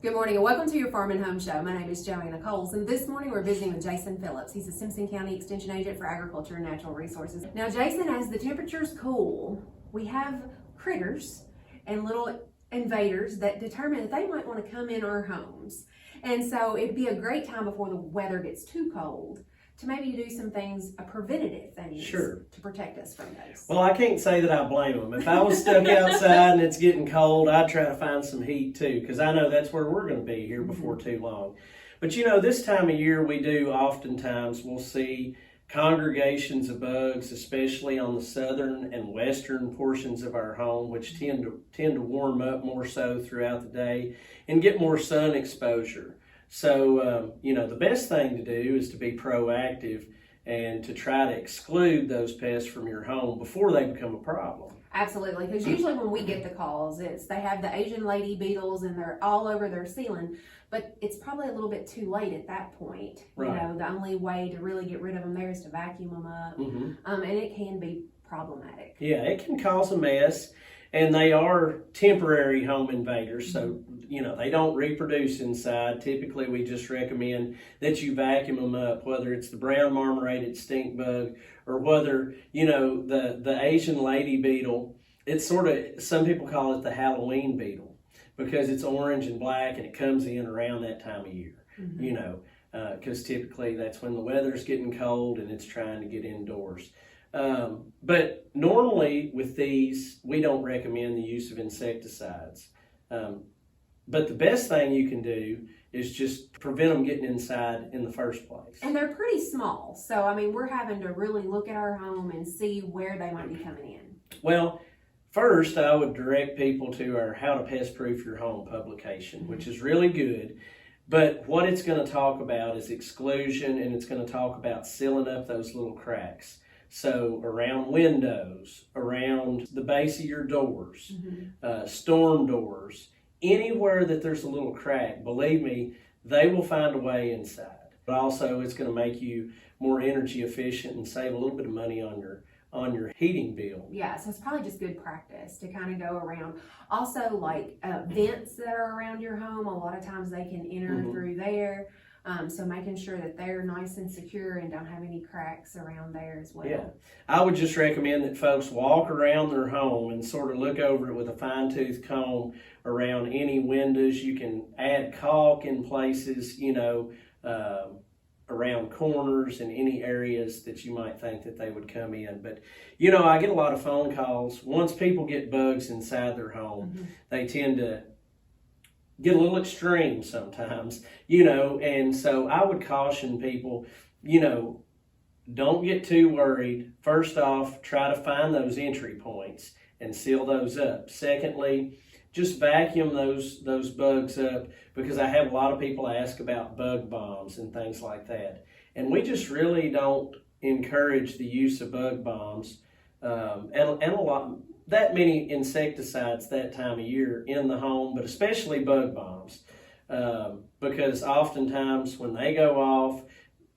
Good morning and welcome to your Farm and Home Show. My name is Joanna, and this morning we're visiting with Jason Phillips. He's a Simpson County Extension Agent for Agriculture and Natural Resources. Now, Jason, as the temperatures cool, we have critters and little invaders that determine that they might want to come in our homes. And so it'd be a great time before the weather gets too cold to maybe do some things, preventative things, Sure, to protect us from those. Well, I can't say that I blame them. If I was stuck outside and it's getting cold, I'd try to find some heat too, because I know that's where we're going to be here before too long. But you know, this time of year oftentimes we'll see congregations of bugs, especially on the southern and western portions of our home, which tend to warm up more so throughout the day and get more sun exposure. So, the best thing to do is to be proactive and to try to exclude those pests from your home before they become a problem. Absolutely, because usually when we get the calls, they have the Asian lady beetles and they're all over their ceiling, but it's probably a little bit too late at that point. Right. You know, the only way to really get rid of them there is to vacuum them up, and it can be problematic. Yeah, it can cause a mess, and they are temporary home invaders, so they don't reproduce inside. Typically, we just recommend that you vacuum them up, whether it's the brown marmorated stink bug or whether, the Asian lady beetle. It's some people call it the Halloween beetle because it's orange and black and it comes in around that time of year, because typically that's when the weather's getting cold and it's trying to get indoors. But normally with these, we don't recommend the use of insecticides. But the best thing you can do is just prevent them getting inside in the first place. And they're pretty small. So, we're having to really look at our home and see where they might be coming in. Well, first I would direct people to our How to Pest Proof Your Home publication, which is really good. But what it's going to talk about is exclusion, and it's going to talk about sealing up those little cracks. So around windows, around the base of your doors, storm doors, anywhere that there's a little crack, believe me, they will find a way inside. But also it's going to make you more energy efficient and save a little bit of money on your heating bill. Yeah, so it's probably just good practice to kind of go around. Also, like vents that are around your home, a lot of times they can enter through there. So making sure that they're nice and secure and don't have any cracks around there as well. Yeah, I would just recommend that folks walk around their home and sort of look over it with a fine-tooth comb around any windows. You can add caulk in places, around corners and any areas that you might think that they would come in. But, I get a lot of phone calls. Once people get bugs inside their home, they tend to get a little extreme sometimes, and so I would caution people, don't get too worried. First off, try to find those entry points and seal those up. Secondly, just vacuum those bugs up, because I have a lot of people ask about bug bombs and things like that. And we just really don't encourage the use of bug bombs and that many insecticides that time of year in the home, but especially bug bombs, because oftentimes when they go off,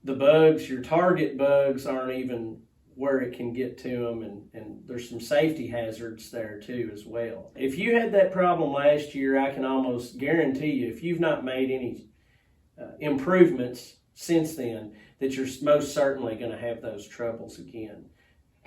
the bugs, your target bugs, aren't even where it can get to them, and there's some safety hazards there too as well. If you had that problem last year, I can almost guarantee you, if you've not made any improvements since then, that you're most certainly going to have those troubles again.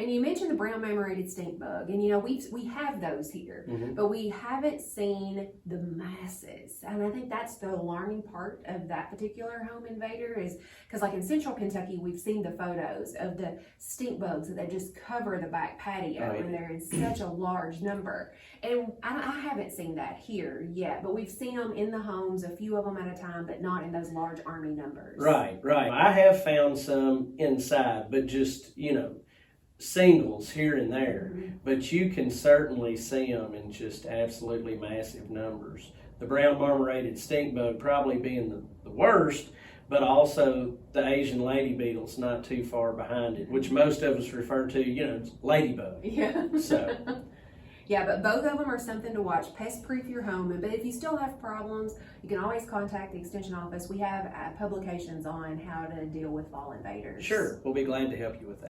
And you mentioned the brown marmorated stink bug, and we have those here, but we haven't seen the masses. And I think that's the alarming part of that particular home invader, is because like in central Kentucky, we've seen the photos of the stink bugs that just cover the back patio, and they're in such a large number. And I haven't seen that here yet, but we've seen them in the homes, a few of them at a time, but not in those large army numbers. Right. I have found some inside, but just, singles here and there, but you can certainly see them in just absolutely massive numbers. The brown marmorated stink bug probably being the worst, but also the Asian lady beetle's not too far behind it, which most of us refer to, ladybug. Yeah. So. Yeah, but both of them are something to watch. Pest proof your home. But if you still have problems, you can always contact the Extension office. We have publications on how to deal with fall invaders. Sure, we'll be glad to help you with that.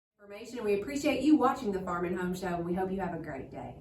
We appreciate you watching the Farm and Home Show, and we hope you have a great day.